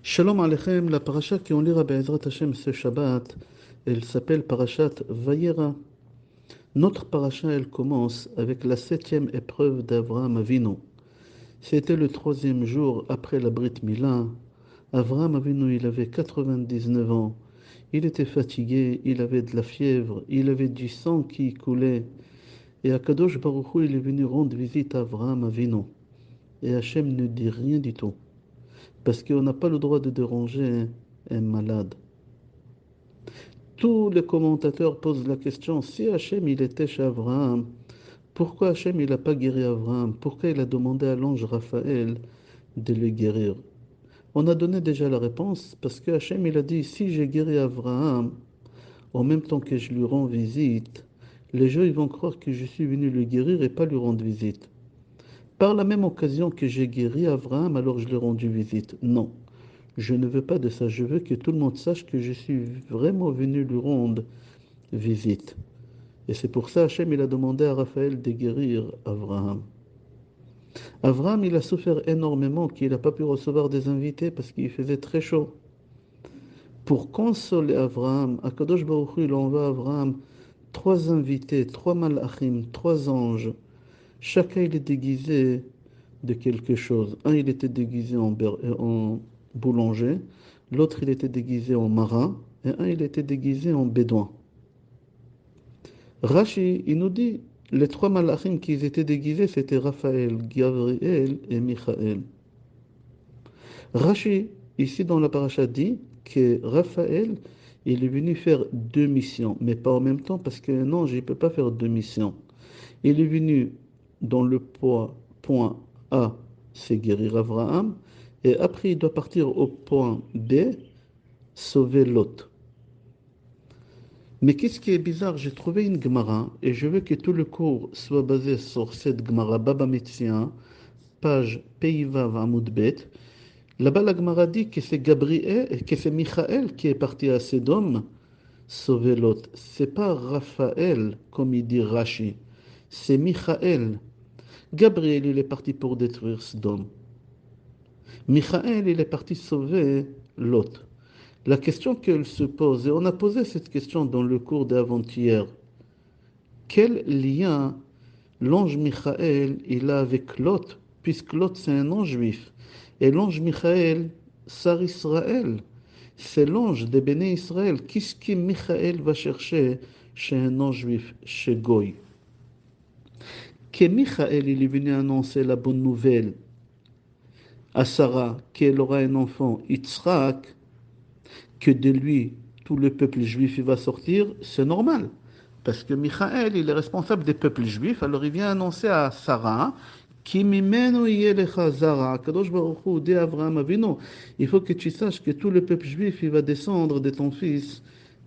Shalom Aleichem, la paracha qu'on lira Be'ezrat Hashem ce Shabbat, elle s'appelle Parashat Vayera. Notre paracha, elle commence avec la septième épreuve d'Avraham Avinu. C'était le troisième jour après la Brit Mila. Avraham Avinu, il avait 99 ans. Il était fatigué, il avait de la fièvre, il avait du sang qui coulait. Et Akadosh Baruch Hu, il est venu rendre visite à Avraham Avinu. Et Hachem ne dit rien du tout. Parce qu'on n'a pas le droit de déranger un malade. Tous les commentateurs posent la question, si Hachem il était chez Abraham, pourquoi Hachem il n'a pas guéri Abraham? Pourquoi il a demandé à l'ange Raphaël de le guérir? On a donné déjà la réponse, parce que Hachem il a dit, si j'ai guéri Abraham, en même temps que je lui rends visite, les gens ils vont croire que je suis venu le guérir et pas lui rendre visite. Par la même occasion que j'ai guéri Abraham, alors je lui ai rendu visite. Non. Je ne veux pas de ça. Je veux que tout le monde sache que je suis vraiment venu lui rendre visite. Et c'est pour ça Hachem il a demandé à Raphaël de guérir Abraham. Abraham il a souffert énormément qu'il n'a pas pu recevoir des invités parce qu'il faisait très chaud. Pour consoler Abraham, Akadosh Baruch Hu il envoie à Abraham trois invités, trois malachim, trois anges. Chacun il est déguisé de quelque chose. Un il était déguisé en boulanger, l'autre il était déguisé en marin et un il était déguisé en bédouin. Rashi, il nous dit, les trois malachim qui étaient déguisés, c'était Raphaël, Gabriel et Michael. Rashi, ici dans la paracha, dit que Raphaël, il est venu faire deux missions, mais pas en même temps, parce qu'un ange, il ne peut pas faire deux missions. Il est venu dans le point A, c'est guérir Abraham, et après il doit partir au point B, sauver Lot. Mais qu'est-ce qui est bizarre? J'ai trouvé une Gemara et je veux que tout le cours soit basé sur cette Gemara Baba Metzia, page Peivav Amud Bet. Là-bas, la Gemara dit que c'est Gabriel, que c'est Michael qui est parti à Sédom sauver Lot. C'est pas Raphaël, comme il dit Rashi. C'est Michael. Gabriel, il est parti pour détruire Sédom. Michael, il est parti sauver Lot. La question qu'elle se pose, et on a posé cette question dans le cours d'avant-hier, quel lien l'ange Michael il a avec Lot, puisque Lot c'est un ange juif, et l'ange Michael, Sar Israël, c'est l'ange des béné Israël. Qu'est-ce que Michael va chercher chez un ange juif, chez Goy? Que Michael il est venu annoncer la bonne nouvelle à Sarah qu'elle aura un enfant, Yitzhak, que de lui tout le peuple juif il va sortir, c'est normal. Parce que Michael, il est responsable des peuples juifs, alors il vient annoncer à Sarah, Ki mimenu yelecha zara, Kadosh Baruch Hu dit à Abraham Avinu, il faut que tu saches que tout le peuple juif, il va descendre de ton fils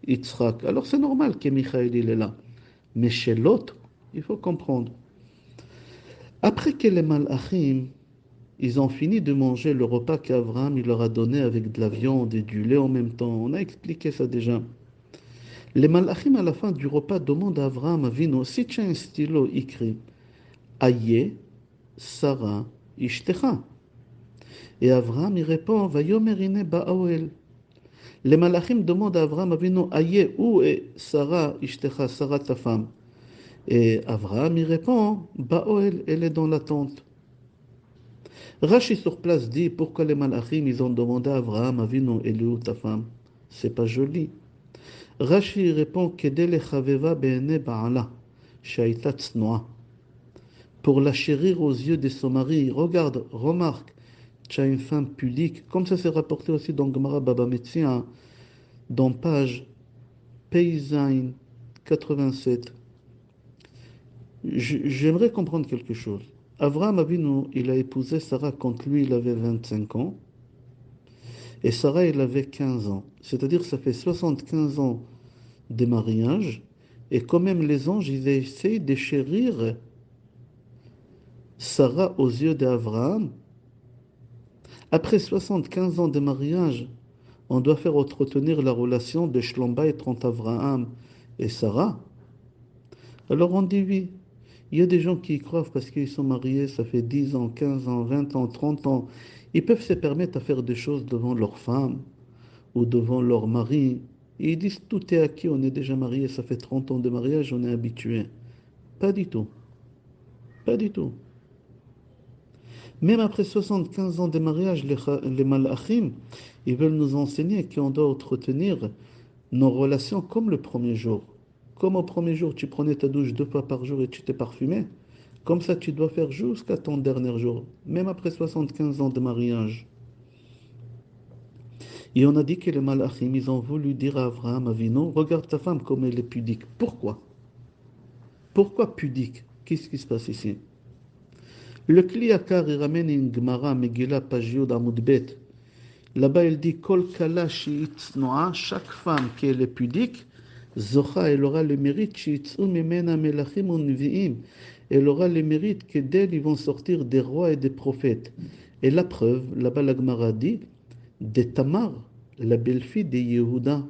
Yitzhak. Alors c'est normal que Michael, il est là. Mais chez l'autre, il faut comprendre. Après que les Malachim, ils ont fini de manger le repas qu'Abraham il leur a donné avec de la viande et du lait en même temps. On a expliqué ça déjà. Les Malachim à la fin du repas demandent à Abraham Avinu, si tu as un stylo écrit Aye, Sarah, Ishtecha. Et Abraham il répond, Vayomerine Ba'oel. Les Malachim demandent à Abraham Avinu, Aye, où est Sarah, Ishtecha, Sarah ta femme? Et Abraham il répond, Ba'oel, elle est dans la tente. Rashi sur place dit, pourquoi les Malachim ils ont demandé à Abraham Avinu, elle est où ta femme? C'est pas joli. Rashi répond, Kedele chaveva be'ene ba'ala, shaita tsnoa. Pour la chérir aux yeux de son mari. Regarde, remarque, tu as une femme pudique, comme ça s'est rapporté aussi dans Gemara Baba Metzia, dans page Peizain 87. J'aimerais comprendre quelque chose. Avraham Avinu, il a épousé Sarah quand lui, il avait 25 ans, et Sarah, il avait 15 ans. C'est-à-dire, ça fait 75 ans de mariage, et quand même les anges, ils essayent de chérir Sarah aux yeux d'Abraham. Après 75 ans de mariage, on doit faire entretenir la relation de Shlom Bayit entre Abraham et Sarah. Alors on dit oui. Il y a des gens qui y croient parce qu'ils sont mariés, ça fait 10 ans, 15 ans, 20 ans, 30 ans. Ils peuvent se permettre à faire des choses devant leur femme ou devant leur mari. Et ils disent tout est acquis, on est déjà marié, ça fait 30 ans de mariage, on est habitué. Pas du tout. Pas du tout. Même après 75 ans de mariage, les malachim, ils veulent nous enseigner qu'on doit entretenir nos relations comme le premier jour. Comme au premier jour, tu prenais ta douche 2 fois par jour et tu t'es parfumé. Comme ça, tu dois faire jusqu'à ton dernier jour, même après 75 ans de mariage. Et on a dit que les malachim, ils ont voulu dire à Abraham Avinu, regarde ta femme comme elle est pudique. Pourquoi? Pourquoi pudique? Qu'est-ce qui se passe ici? Le Kliakar, il ramène une Gemara, Megillah, page Yud, Amud Bet. Là-bas, il dit, Kol kala shi'itznoa, chaque femme qui est pudique, Zocha, elle aura le mérite, shi'itzu mimena melachim unvi'im. Elle aura le mérite que d'elle, ils vont sortir des rois et des prophètes. Et la preuve, là-bas, la Gemara dit, de Tamar, la belle-fille de Yehuda.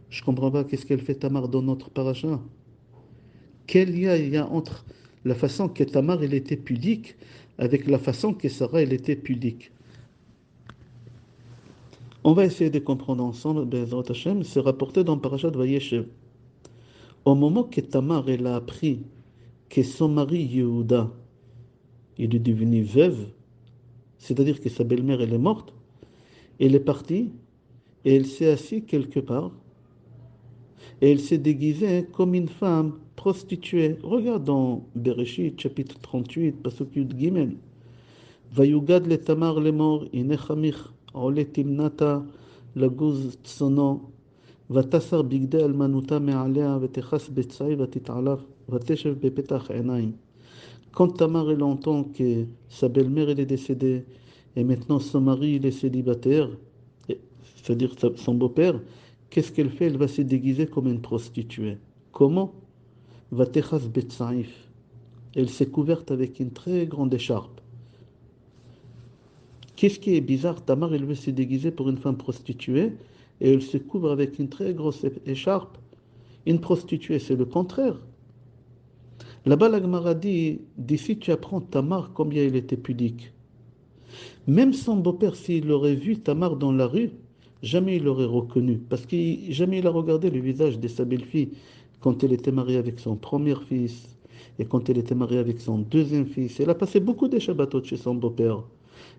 Je ne comprends pas qu'est-ce qu'elle fait Tamar dans notre paracha. Quel lien il y a entre la façon que Tamar elle était pudique avec la façon que Sarah elle était pudique? On va essayer de comprendre ensemble, Bezrat Hashem, c'est rapporté dans Parashat Vayeshev. Au moment que Tamar elle a appris que son mari Yehuda il est devenu veuve, c'est-à-dire que sa belle-mère elle est morte, elle est partie et elle s'est assise quelque part et elle s'est déguisée comme une femme prostituée. Regarde dans Bereshit, chapitre 38, Pasuk Yud Gimel. ויוגד לתמר לאמור, הנה חמיך עולה תמנתה לגוז צונו, ותסר בגדי אלמנותה מעליה, ותכס בצעי ותתעלף, ותשב בפתח עיניים. Quand Tamar elle entend que sa belle-mère elle est décédée, et maintenant son mari il est célibataire, c'est-à-dire son beau-père, qu'est-ce qu'elle fait? Elle va se déguiser comme une prostituée. Comment? Vatechas betsaïf. Elle s'est couverte avec une très grande écharpe. Qu'est-ce qui est bizarre? Tamar, elle veut se déguiser pour une femme prostituée et elle se couvre avec une très grosse écharpe. Une prostituée, c'est le contraire. Là-bas, la Gemara dit, d'ici tu apprends Tamar combien elle était pudique. Même son beau-père, s'il aurait vu Tamar dans la rue, jamais il l'aurait reconnu. Parce que jamais il a regardé le visage de sa belle-fille quand elle était mariée avec son premier fils et quand elle était mariée avec son deuxième fils. Elle a passé beaucoup de Shabbatot chez son beau-père.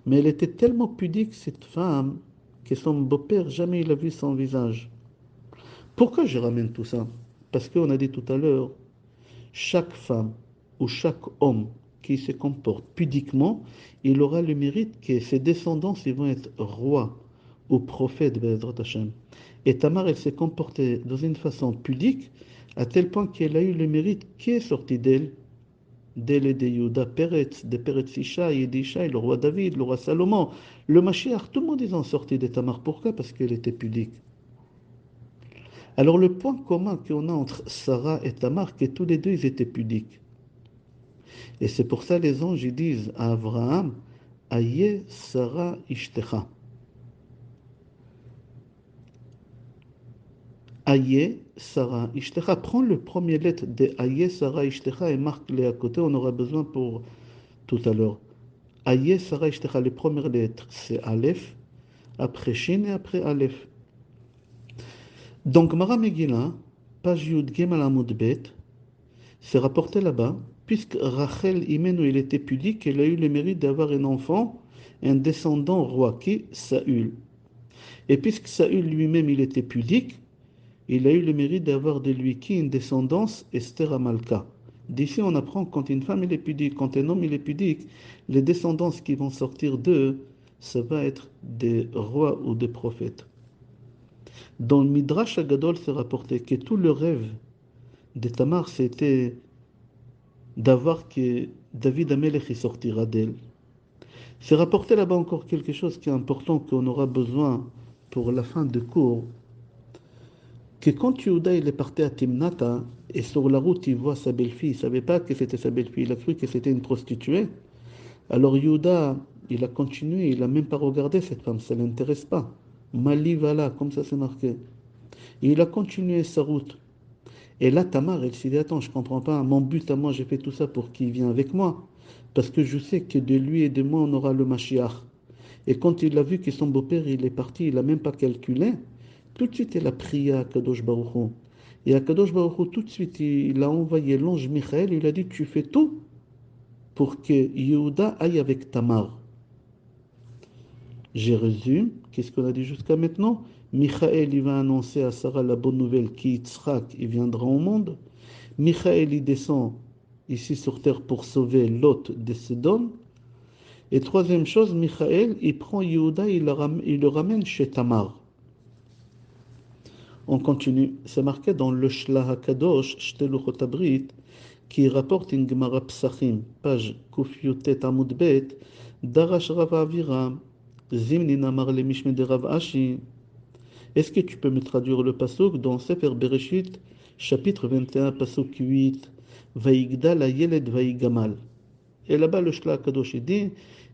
Mais elle était tellement pudique, cette femme, que son beau-père, jamais il a vu son visage. Pourquoi je ramène tout ça? Parce qu'on a dit tout à l'heure, chaque femme ou chaque homme qui se comporte pudiquement, il aura le mérite que ses descendants ils vont être rois ou prophètes, Be'ezrat Hashem. Et Tamar, elle s'est comportée dans une façon pudique, à tel point qu'elle a eu le mérite qui est sorti d'elle et de Yehuda Peretz, de Peretz Ishaï et d'Ishaï, le roi David, le roi Salomon, le Mashiach, tout le monde ils ont sorti de Tamar. Pourquoi? Parce qu'elle était pudique. Alors le point commun qu'on a entre Sarah et Tamar, c'est que tous les deux ils étaient pudiques. Et c'est pour ça les anges ils disent à Abraham, Aye Sarah Ishtecha. Aye Sarah Ishtecha. Prends le premier lettre de Aye Sarah Ishtecha et marque-les à côté, on aura besoin pour tout à l'heure. Aye Sarah Ishtecha, les premières lettres, c'est Aleph, après Shin et après Aleph. Donc, Mara Megillah, page Yud Gimel Amud Bet, c'est rapporté là-bas, puisque Rachel Imenu, il était pudique, elle a eu le mérite d'avoir un enfant, un descendant roi, qui est Saül. Et puisque Saül lui-même, il était pudique, il a eu le mérite d'avoir de lui qui une descendance, Esther Amalka. D'ici, on apprend quand une femme, il est pudique, quand un homme, il est pudique, les descendances qui vont sortir d'eux, ça va être des rois ou des prophètes. Dans le Midrash Agadol, c'est rapporté que tout le rêve de Tamar, c'était d'avoir que David Amelech y sortira d'elle. C'est rapporté là-bas encore quelque chose qui est important, qu'on aura besoin pour la fin de cours, que quand Yehuda il est parti à Timnata, et sur la route il voit sa belle-fille, il ne savait pas que c'était sa belle-fille, il a cru que c'était une prostituée. Alors Yehuda, il a continué, il n'a même pas regardé cette femme, ça ne l'intéresse pas. Mali Vala, comme ça c'est marqué. Et il a continué sa route. Et là, Tamar, elle s'est dit, attends, je comprends pas, mon but à moi, j'ai fait tout ça pour qu'il vienne avec moi. Parce que je sais que de lui et de moi, on aura le Mashiach. Et quand il a vu que son beau-père, il est parti, il n'a même pas calculé, tout de suite, il a prié à Kadosh Baruch Hu. Et à Kadosh Baruch Hu, tout de suite, il a envoyé l'ange Michael, il a dit, tu fais tout pour que Yehuda aille avec Tamar. Je résume, qu'est-ce qu'on a dit jusqu'à maintenant? Michael, il va annoncer à Sarah la bonne nouvelle qu'Yitzhak, il viendra au monde. Michael, il descend ici sur terre pour sauver Lot de Sodome. Et troisième chose, Michael, il prend Yehuda, il le ramène chez Tamar. On continue. C'est marqué dans le Shlah HaKadosh, Shteluchot Abrit, qui rapporte une Gemara Psachim, page Kufyotet Amud Bet, Darash Rav Aviram, Zimni Namar le Mishme de Rav Ashi. Est-ce que tu peux me traduire le pasuk dans Sefer Bereshit, chapitre 21, pasuk 8, Vaïgdal Ayeled Vaïgamal. Et là-bas, le Shlah HaKadosh dit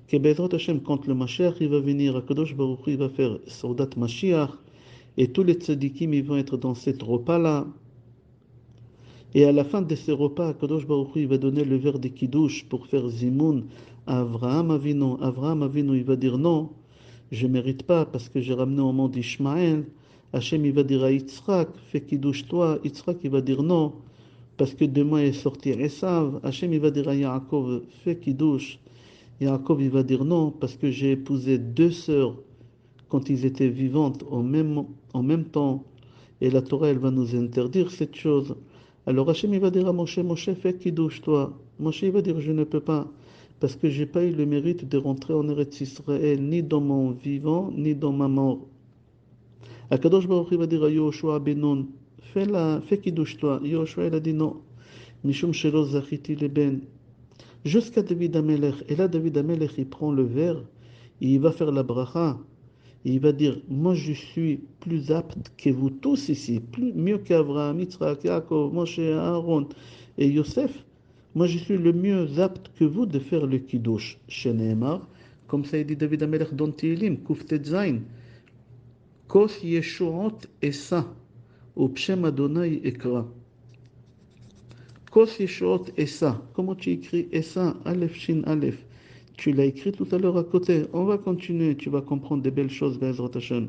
que Bezrat Hashem, quand le Mashiach il va venir, HaKadosh Baruch Hu, il va faire Saudat Mashiach, et tous les tzadikim ils vont être dans cette repas-là. Et à la fin de ces repas, HaKadosh Baruch Hu, il va donner le verre de Kiddush pour faire Zimoun à Avraham Avinu. Avraham Avinu, il va dire non, je ne mérite pas parce que j'ai ramené au monde Ishmaël. Hachem, il va dire à Yitzhak, fais Kiddush toi. Yitzhak, il va dire non, parce que de moi est sorti Esav. Hachem, il va dire à Yaakov, fais Kiddush. Yaakov, il va dire non, parce que j'ai épousé deux sœurs quand ils étaient vivantes en même temps. Et la Torah, elle va nous interdire cette chose. Alors Hachem, il va dire à Moshe, Moshe, fais Kiddush toi. Moshe, il va dire, je ne peux pas, parce que j'ai pas eu le mérite de rentrer en Eretz Israël, ni dans mon vivant, ni dans ma mort. Akadosh Baruch Hu va dire à Yoshua ben Nun, fais Kiddush toi. Yoshua, il a dit non. Mishum shelo zachiti leben. Jusqu'à David Amelech. Et là, David Amelech, il prend le verre, et il va faire la bracha. Et il va dire, moi je suis plus apte que vous tous ici, mieux qu'Abraham, Yitzhak, Yaakov, Moshe, Aaron et Yosef. Moi je suis le mieux apte que vous de faire le Kiddush. Chez Nehemar, comme ça il dit David Amelech dans Tehillim, Kuftet Zain. Kos Yeshuot Esa, ou Pshem Adonai Ekra. Kos Yeshuot Esa. Comment tu écris Esa? Aleph Shin Aleph. Tu l'as écrit tout à l'heure à côté. On va continuer, tu vas comprendre des belles choses, Bezrat Hashem.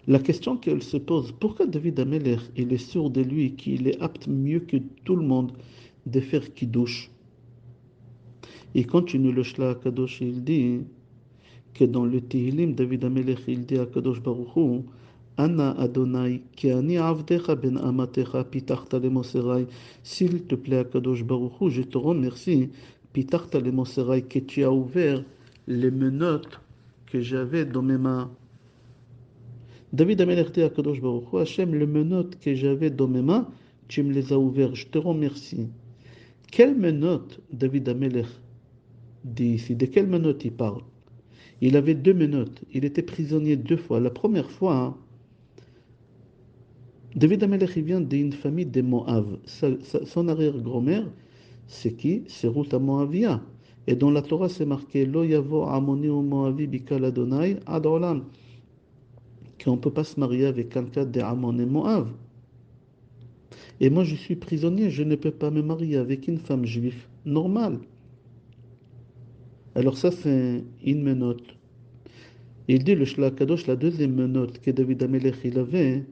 La question qu'elle se pose, pourquoi David Amelech, il est sûr de lui qu'il est apte mieux que tout le monde de faire Kiddush? Il continue le Shlah Kadosh, il dit que dans le Tehillim, David Amelech, il dit à Kadosh Baruch Hu, Anna Adonai, ki ani avdecha ben amatecha, pitachta le moserai. S'il te plaît, à Kadosh Baruch Hu, je te remercie, pitachta le moserai, que tu as ouvert les menottes que j'avais dans mes mains. David Amelech dit à Kadosh Baruch Hu, Hachem, les menottes que j'avais dans mes mains, tu me les as ouvertes, je te remercie. Quelles menottes David Amelech dit ici? De quelles menottes il parle? Il avait deux menottes, il était prisonnier deux fois. La première fois, David Amelech il vient d'une famille des Moav. Son arrière-grand-mère, c'est qui? C'est Ruth Moavia. Et dans la Torah, c'est marqué Lo yavo amoni ou Moavi bikal Adonai ad olam. Qu'on ne peut pas se marier avec quelqu'un des Ammon et Moab. Et moi, je suis prisonnier, je ne peux pas me marier avec une femme juive normale. Alors ça, c'est une menotte. Il dit le Shlah Kadosh, la deuxième menotte que David Amelech il avait,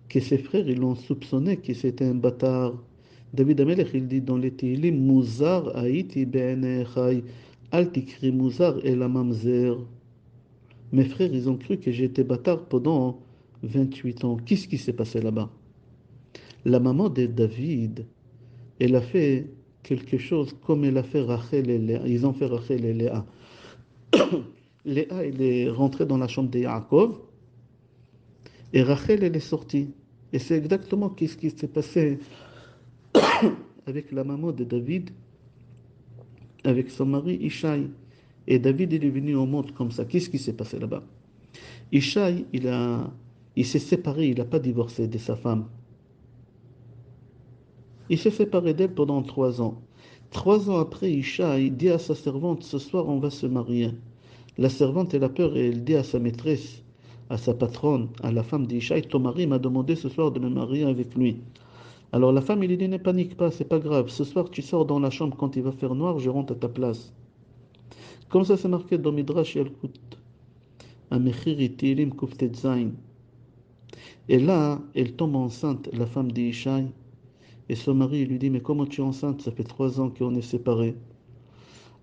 que ses frères ils l'ont soupçonné que c'était un bâtard. David Amelech il dit dans les Tehillim, Muzar haïti be'enechai, al tikri Muzar el mamzer. Mes frères ils ont cru que j'étais bâtard pendant 28 ans. Qu'est-ce qui s'est passé là-bas? La maman de David, elle a fait quelque chose comme elle a fait Rachel et Léa. Ils ont fait Rachel et Léa. Léa, elle est rentrée dans la chambre de Yaakov et Rachel, elle est sortie. Et c'est exactement ce qui s'est passé avec la maman de David, avec son mari Ishaï. Et David, il est venu au monde comme ça. Qu'est-ce qui s'est passé là-bas? Ishaï, il s'est séparé, il n'a pas divorcé de sa femme. Il s'est séparé d'elle pendant 3 ans. 3 ans après, Ishaï dit à sa servante, ce soir on va se marier. La servante, elle a peur et elle dit à sa maîtresse, à sa patronne, à la femme d'Ishaï, ton mari m'a demandé ce soir de me marier avec lui. Alors la femme, il lui dit, ne panique pas, c'est pas grave. Ce soir, tu sors dans la chambre quand il va faire noir, je rentre à ta place. Comme ça, c'est marqué dans Midrash Yalkut. Amechir Tilim Kuftet Zain. Et là, elle tombe enceinte, la femme d'Ishaï. Et son mari lui dit, mais comment tu es enceinte? Ça fait 3 ans qu'on est séparés.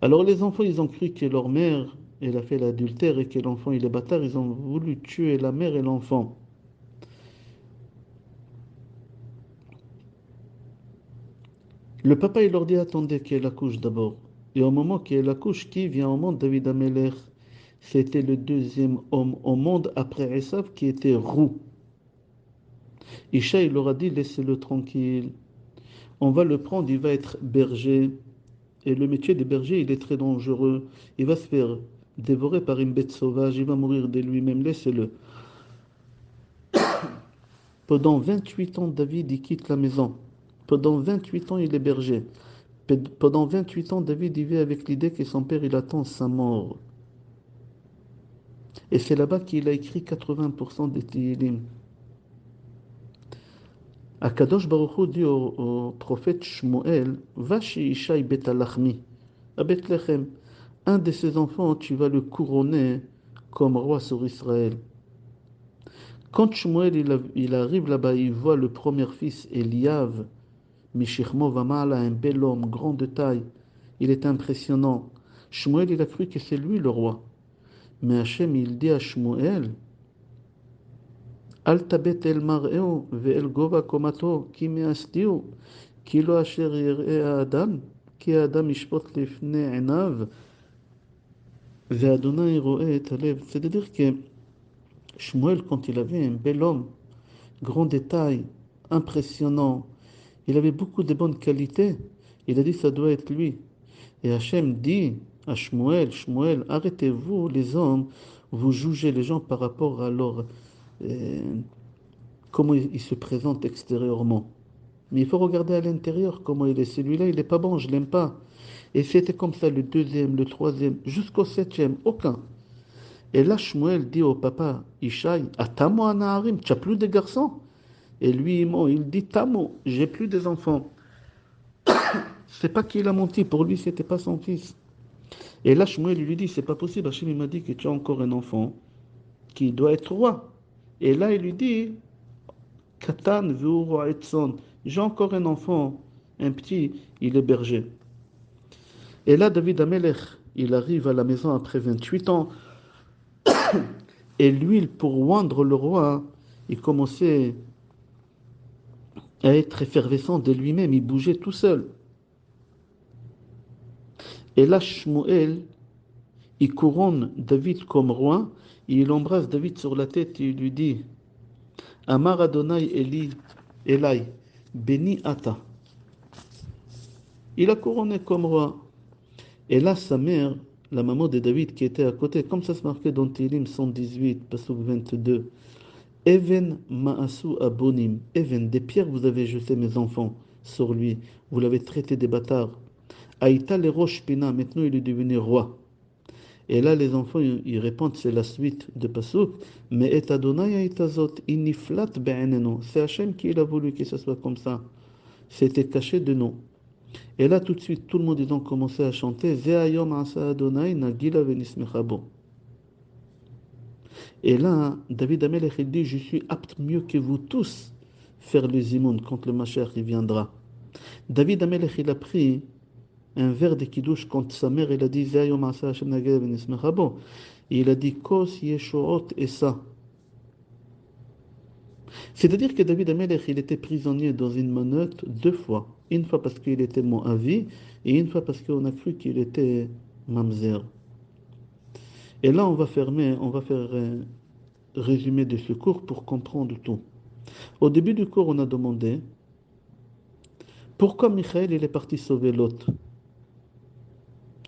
Alors les enfants, ils ont cru que leur mère, elle a fait l'adultère et que l'enfant, il est bâtard. Ils ont voulu tuer la mère et l'enfant. Le papa, il leur dit, attendez qu'elle accouche d'abord. Et au moment qu'elle accouche, qui vient au monde? David Ameler. C'était le deuxième homme au monde après Esav qui était roux. Isha, il leur a dit, laissez-le tranquille. On va le prendre, il va être berger. Et le métier de berger, il est très dangereux. Il va se faire dévorer par une bête sauvage. Il va mourir de lui-même. Laissez-le. Pendant 28 ans, David, il quitte la maison. Pendant 28 ans, il est berger. Pendant 28 ans, David, il vit avec l'idée que son père, il attend sa mort. Et c'est là-bas qu'il a écrit 80% des Tehillim. Akadosh Baruch Hu dit au prophète Shmuel, va chez Ishaï Bet Alachmi, à Bethléem. Un de ses enfants, tu vas le couronner comme roi sur Israël. Quand Shmuel il arrive là-bas, il voit le premier fils, Eliav, Mishichmo Vamala, un bel homme, grand de taille. Il est impressionnant. Shmuel, il a cru que c'est lui le roi. Mais Hachem, il dit à Shmuel, Al tabet el mar'eu ve'el gova komato ki me'astiu ki lo asher yir'e Adam ki Adam yishpot lifnei einav ve'Adonai ro'e et halev. C'est-à-dire que Shmuel, quand il avait un bel homme, grand détail, impressionnant, il avait beaucoup de bonnes qualités, il a dit ça doit être lui. Et Hachem dit à Shmuel, Shmuel, arrêtez-vous les hommes, vous jugez les gens par rapport à leur euh, comment il se présente extérieurement. Mais il faut regarder à l'intérieur comment il est. Celui-là, il n'est pas bon, je ne l'aime pas. Et c'était comme ça le deuxième, le troisième, jusqu'au septième, aucun. Et là, Shmuel dit au papa, Ishaï, Atamo anaharim, tu n'as plus de garçons? Et lui, il dit, Tamo, j'ai plus des enfants. C'est pas qu'il a menti, pour lui, c'était pas son fils. Et là, Shmuel lui dit, c'est pas possible, Hachem, il m'a dit que tu as encore un enfant qui doit être roi. Et là, il lui dit, Katan v'uru etson. J'ai encore un enfant, un petit, il est berger. Et là, David Amelech, il arrive à la maison après 28 ans. Et l'huile pour oindre le roi, il commençait à être effervescent de lui-même. Il bougeait tout seul. Et là, Shmuel, il couronne David comme roi. Et il embrasse David sur la tête et il lui dit, Amar Adonai Eli, Elai, béni Ata. Il a couronné comme roi. Et là, sa mère, la maman de David qui était à côté, comme ça se marquait dans Télim 118, Pasuk 22, Even Maasu Abonim, Even, des pierres vous avez jeté mes enfants sur lui, vous l'avez traité des bâtards. Aïta le roche pina, maintenant il est devenu roi. Et là, les enfants, ils répondent, c'est la suite de Pasuk, mais et Adonai Aïtazot, iniflat be'enenu. C'est Hachem qui a voulu que ce soit comme ça. C'était caché de nous. Et là, tout de suite, tout le monde, ils ont commencé à chanter Ze'ayom asa Adonai nagila venismechabo. Et là, David Amelech, il dit, je suis apte mieux que vous tous faire le zimoun quand le Mashiach il viendra. David Amelech, il a pris un verre de kiddush quand sa mère, elle a dit Ze'ayom asa Hashem nagila venismechabo. Et il a dit Kos yeshoot esa. C'est-à-dire que David Amelech, il était prisonnier dans une menotte 2 fois. Une fois parce qu'il était Moavi et une fois parce qu'on a cru qu'il était Mamzer. Et là, on va faire un résumé de ce cours pour comprendre tout. Au début du cours, on a demandé pourquoi Michael il est parti sauver Lot.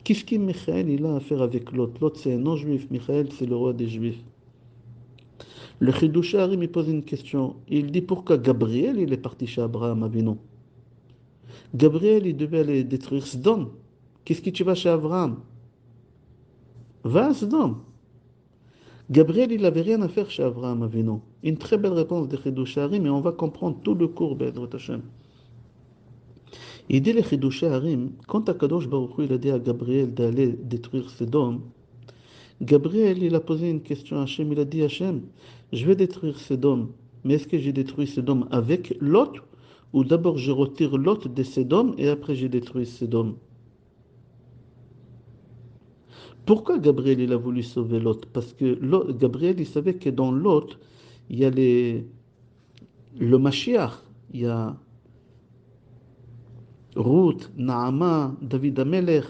Qu'est-ce que Michael il a à faire avec Lot? Lot, c'est un non-juif. Michael, c'est le roi des juifs. Le Chidush Harim, il pose une question. Il dit pourquoi Gabriel il est parti chez Abraham Avinu. Gabriel, il devait aller détruire Sodome. Qu'est-ce que tu vas chez Abraham? Va à Sodome. Gabriel, il n'avait rien à faire chez Abraham Avinu. Une très belle réponse de Chidush Harim, et on va comprendre tout le cours, Be'ezrat Hashem. Il dit les Chidush Harim, quand Akadosh Baruch Hu, il a dit à Gabriel d'aller détruire Sodome, Gabriel, il a posé une question à Hachem, il a dit Hachem, je vais détruire Sodome, mais est-ce que j'ai détruit Sodome avec Lot, ou d'abord je retire Lot de Sodome et après j'ai détruit Sodome? Pourquoi Gabriel il a voulu sauver Lot? Parce que Gabriel il savait que dans Lot, il y a le Mashiach, il y a Ruth, Naama, David Amelech.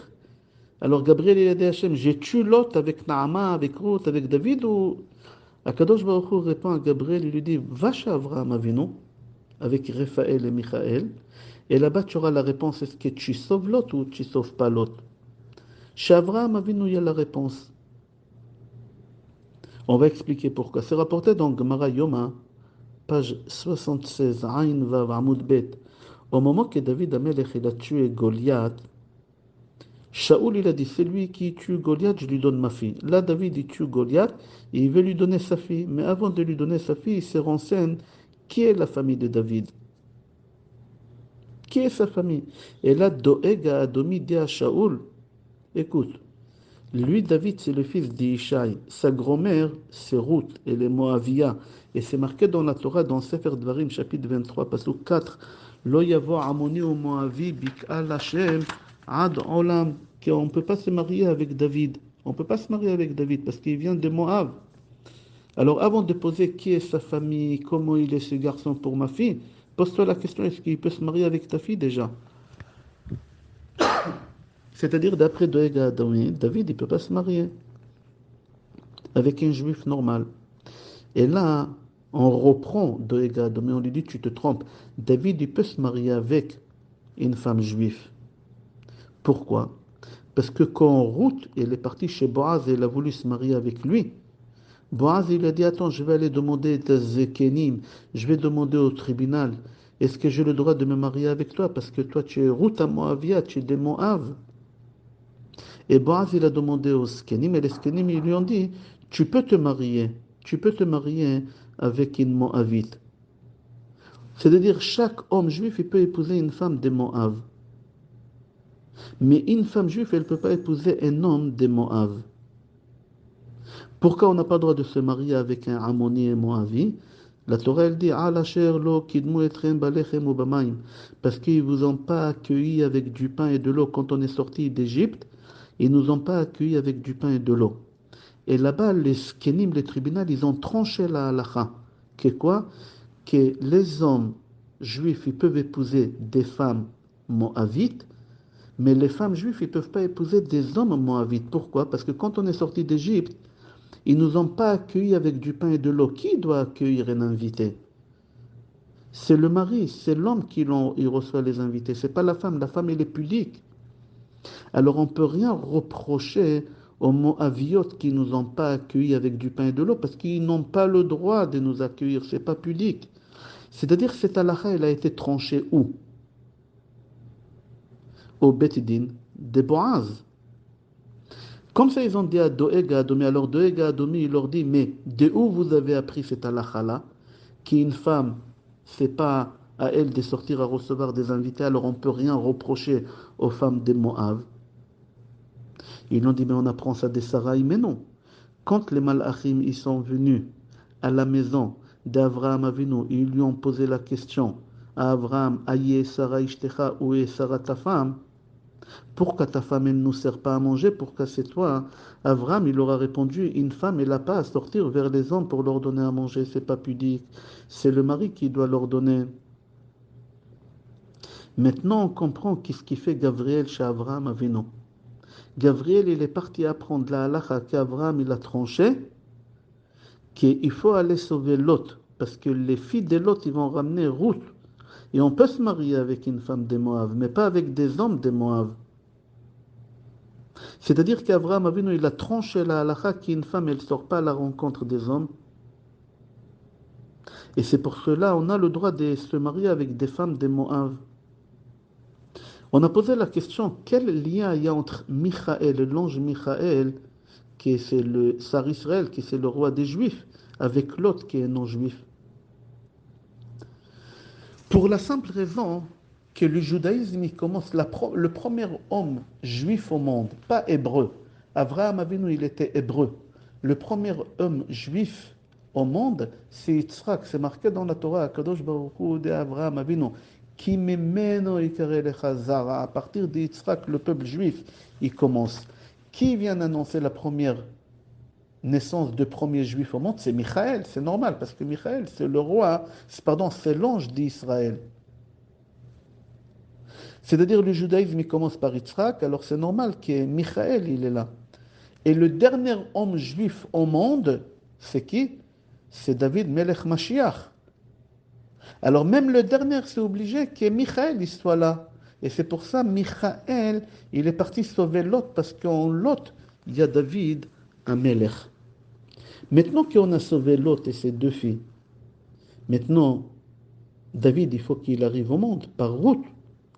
Alors Gabriel il a dit à Hachem, j'ai tué Lot avec Naama, avec Ruth, avec David, ou Akadosh Baruch Hu répond à Gabriel, il lui dit, va chez Avraham Avinu avec Raphaël et Michael, et là-bas tu auras la réponse, est-ce que tu sauves Lot ou tu sauves pas Lot? Chez Avraham Avinu, il y a la réponse. On va expliquer pourquoi. C'est rapporté dans Gemara Yoma, page 76, Ain Vav Amud Bet. Au moment que David Amelech il a tué Goliath, Shaoul il a dit, c'est lui qui tue Goliath, je lui donne ma fille. Là, David il tue Goliath et il veut lui donner sa fille. Mais avant de lui donner sa fille, il se renseigne qui est la famille de David. Qui est sa famille? Et là, Doeg a Adomi dit à Shaoul, écoute, lui, David, c'est le fils d'Ishai. Sa grand-mère, c'est Ruth, elle est Moavia. Et c'est marqué dans la Torah, dans Sefer Dvarim, chapitre 23, pasuk 4, Lo yavo Amoni ou Moavi bik'al Hashem ad olam. Qu'on ne peut pas se marier avec David. On ne peut pas se marier avec David parce qu'il vient de Moab. Alors, avant de poser qui est sa famille, comment il est ce garçon pour ma fille, pose-toi la question, est-ce qu'il peut se marier avec ta fille déjà? C'est-à-dire, d'après Doeg Adomi, David, il ne peut pas se marier avec un juif normal. Et là, on reprend Doeg Adomi, on lui dit, tu te trompes. David, il peut se marier avec une femme juive. Pourquoi? Parce que quand Ruth, elle est partie chez Boaz et elle a voulu se marier avec lui, Boaz, il a dit, attends, je vais aller demander des Zekenim, je vais demander au tribunal, est-ce que j'ai le droit de me marier avec toi? Parce que toi, tu es Ruth à Moavia, tu es des Moav. Et Boaz, il a demandé aux Skenim, et les Skenim, ils lui ont dit, tu peux te marier avec une Moavite. C'est-à-dire, chaque homme juif, il peut épouser une femme des Moav. Mais une femme juive, elle ne peut pas épouser un homme des Moav. Pourquoi on n'a pas le droit de se marier avec un Ammoni et Moavi? La Torah, elle dit, parce qu'ils ne vous ont pas accueillis avec du pain et de l'eau quand on est sorti d'Égypte, ils ne nous ont pas accueillis avec du pain et de l'eau. Et là-bas, les skenim, les tribunaux, ils ont tranché la halakha. Que quoi? Que les hommes juifs, ils peuvent épouser des femmes moavites, mais les femmes juives, ils ne peuvent pas épouser des hommes moavites. Pourquoi? Parce que quand on est sorti d'Égypte, ils ne nous ont pas accueillis avec du pain et de l'eau. Qui doit accueillir un invité? C'est le mari, c'est l'homme il reçoit les invités. C'est pas la femme. La femme, elle est pudique. Alors on ne peut rien reprocher aux Moabiotes qui ne nous ont pas accueillis avec du pain et de l'eau parce qu'ils n'ont pas le droit de nous accueillir. C'est pas pudique. C'est-à-dire que cette halakha, elle a été tranchée où? Au Beth Din de Boaz. Comme ça, ils ont dit à Doeg Adomi. Alors Doeg Adomi, il leur dit, mais de où vous avez appris cette halakha-là? Qu'une femme, c'est pas à elle de sortir à recevoir des invités, alors on ne peut rien reprocher aux femmes des Moab. Ils ont dit, mais on apprend ça des Sarai. Mais non. Quand les Malachim, ils sont venus à la maison d'Avraham Avinu, ils lui ont posé la question à Avraham, Aïe Sarah Ishtecha, où est Sarah ta femme? Pourquoi ta femme, elle ne nous sert pas à manger? Pourquoi c'est toi? Avraham, il leur a répondu, une femme, elle n'a pas à sortir vers les hommes pour leur donner à manger, c'est pas pudique. C'est le mari qui doit leur donner. Maintenant, on comprend qu'est-ce qui fait Gabriel chez Avraham Avinu. Gabriel, il est parti apprendre la halakha qu'Avraham, il a tranché, qu'il faut aller sauver Lot, parce que les filles de Lot, ils vont ramener Ruth. Et on peut se marier avec une femme des Moab, mais pas avec des hommes des Moab. C'est-à-dire qu'Avraham Avinu, il a tranché la halakha qu'une femme, elle ne sort pas à la rencontre des hommes. Et c'est pour cela on a le droit de se marier avec des femmes des Moab. On a posé la question, quel lien il y a entre Michael, l'ange Michael, qui c'est le Sar Israël, qui c'est le roi des Juifs, avec Lot qui est non-juif. Pour la simple raison que le judaïsme il commence, le premier homme juif au monde, pas hébreu. Abraham Avinu, il était hébreu. Le premier homme juif au monde, c'est Yitzhak. C'est marqué dans la Torah, Kadosh Baruch Hu de Abraham Avinu. Ki mimeno ikare lecha zara. À partir de Yitzhak, le peuple juif, il commence. Qui vient annoncer la première naissance de premier juif au monde? C'est Michaël, c'est normal, parce que Michaël, c'est le roi, c'est l'ange d'Israël. C'est-à-dire le judaïsme il commence par Yitzhak, alors c'est normal que Michaël il est là. Et le dernier homme juif au monde, c'est qui? C'est David Melech Mashiach. Alors même le dernier, c'est obligé que Michaël il soit là. Et c'est pour ça Michaël, il est parti sauver Lot, parce qu'en Lot, il y a David, un Melech. Maintenant qu'on a sauvé Lot et ses deux filles, maintenant, David, il faut qu'il arrive au monde par route.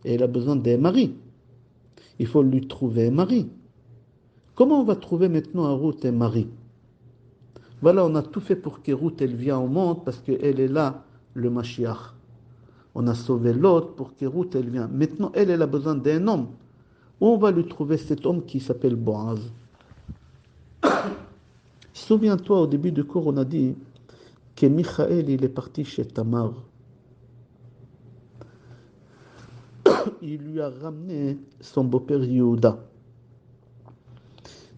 Et il a besoin d'un mari. Il faut lui trouver un mari. Comment on va trouver maintenant à Ruth un mari? Voilà, on a tout fait pour que Ruth elle vienne au monde parce qu'elle est là, le Mashiach. On a sauvé l'autre pour que Ruth elle vienne. Maintenant, elle a besoin d'un homme. Où on va lui trouver cet homme qui s'appelle Boaz? Souviens-toi, au début du cours, on a dit que Michaël, il est parti chez Tamar. Il lui a ramené son beau-père Yehuda.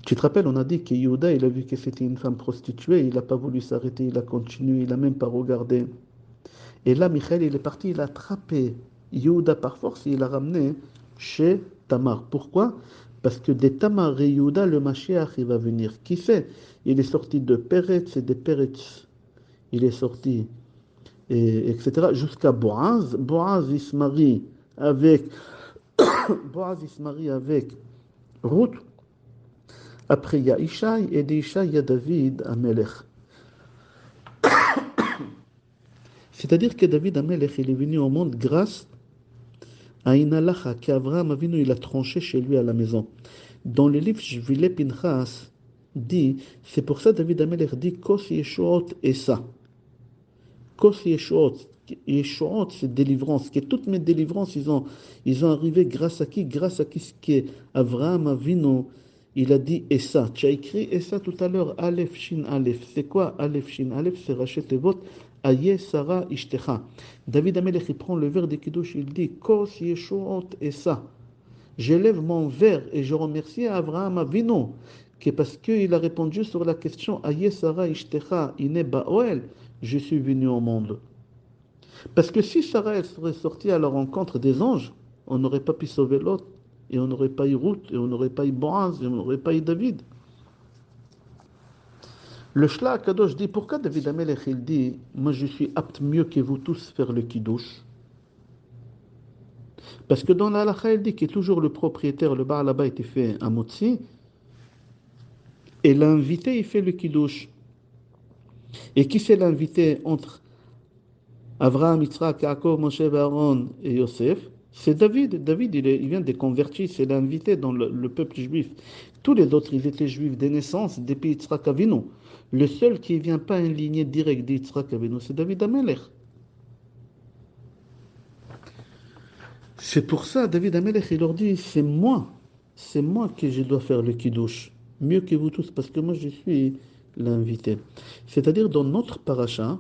Tu te rappelles, on a dit que Yehuda, il a vu que c'était une femme prostituée, il n'a pas voulu s'arrêter, il a continué, il n'a même pas regardé. Et là, Michaël, il est parti, il a attrapé Yehuda par force et il l'a ramené chez Tamar. Pourquoi? Parce que des Tamar et Yehuda, le Mashiach, il va venir. Qui sait? Il est sorti de Peretz et de Peretz. Il est sorti, etc. Jusqu'à Boaz. Boaz, il se marie avec Boaz, il se marie avec Ruth. Après, il y a Ishaï, et d'Ishaï, il y a David, Amelech. C'est-à-dire que David Amelech, il est venu au monde grâce à une halakha qu'Abraham Avinu, il a tranché chez lui à la maison. Dans le livre Shvile Pinchas, dit, c'est pour ça David Amelech dit, Kos Yeshuot Esa. Kos Yeshuot. Yeshuot, c'est délivrance. Que toutes mes délivrances, ils ont arrivé grâce à qui? Grâce à qui? Ce que Abraham Avinu, il a dit Essa. Tu as écrit Essa tout à l'heure, Aleph Shin Aleph. C'est quoi Aleph Shin Aleph? C'est Rachet Tevot, Aye Sarah Ishtecha. David Amelech, il prend le verre de Kiddush, il dit Kos Yeshuot Essa. J'élève mon verre et je remercie Abraham Avinu, que parce qu'il a répondu sur la question Aye Sarah Ishtecha, Ine Baoel, je suis venu au monde. Parce que si Sarah elle serait sortie à la rencontre des anges, on n'aurait pas pu sauver l'autre. Et on n'aurait pas eu Ruth, et on n'aurait pas eu Boaz, et on n'aurait pas eu David. Le Shla Kadosh dit, pourquoi David Amelech, il dit, moi je suis apte mieux que vous tous faire le Kiddush? Parce que dans la halakha, il dit que toujours le propriétaire, le Baal Abait, il fait un motzi, et l'invité, il fait le Kiddush. Et qui c'est l'invité entre Avraham, Yitzhak, Yaakov, Moshe, Aaron et Yosef? C'est David. David, il vient des convertis, c'est l'invité dans le peuple juif. Tous les autres, ils étaient juifs de naissance depuis Yitzhak Avinu. Le seul qui ne vient pas une lignée directe d'Yitzhak Avinu, c'est David Amelech. C'est pour ça, David Amelech, il leur dit, c'est moi que je dois faire le kiddush, mieux que vous tous, parce que moi je suis l'invité. C'est-à-dire, dans notre paracha,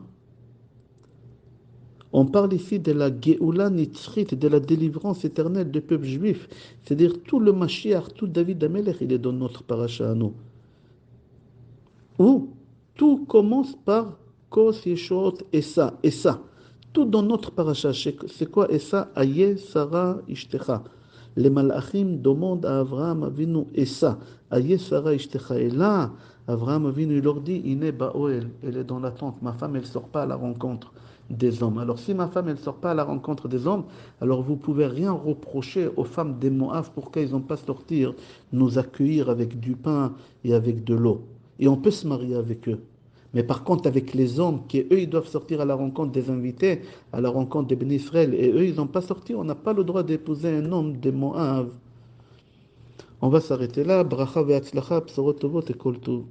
on parle ici de la Geoula Nitzrit, de la délivrance éternelle du peuple juif. C'est-à-dire tout le Mashiach, tout David Amelech, il est dans notre paracha à nous. Où tout commence par Kos Yeshot Essa, Essa. Tout dans notre paracha, c'est quoi Essa? Aye Sarah Ishtecha. Les Malachim demandent à Abraham Avinu Essa. Aye Sarah Ishtecha. Et là, Abraham Avinu leur dit, Ine Baoel, elle est dans l'attente. Ma femme, elle ne sort pas à la rencontre des hommes. Alors si ma femme, elle ne sort pas à la rencontre des hommes, alors vous ne pouvez rien reprocher aux femmes des Moab pourquoi ils n'ont pas sorti nous accueillir avec du pain et avec de l'eau. Et on peut se marier avec eux. Mais par contre, avec les hommes, eux, ils doivent sortir à la rencontre des invités, à la rencontre des bénis Israël, et eux, ils n'ont pas sorti, on n'a pas le droit d'épouser un homme de Moab. On va s'arrêter là. Bracha ve'atzlacha, bsorot tovot et kol tov.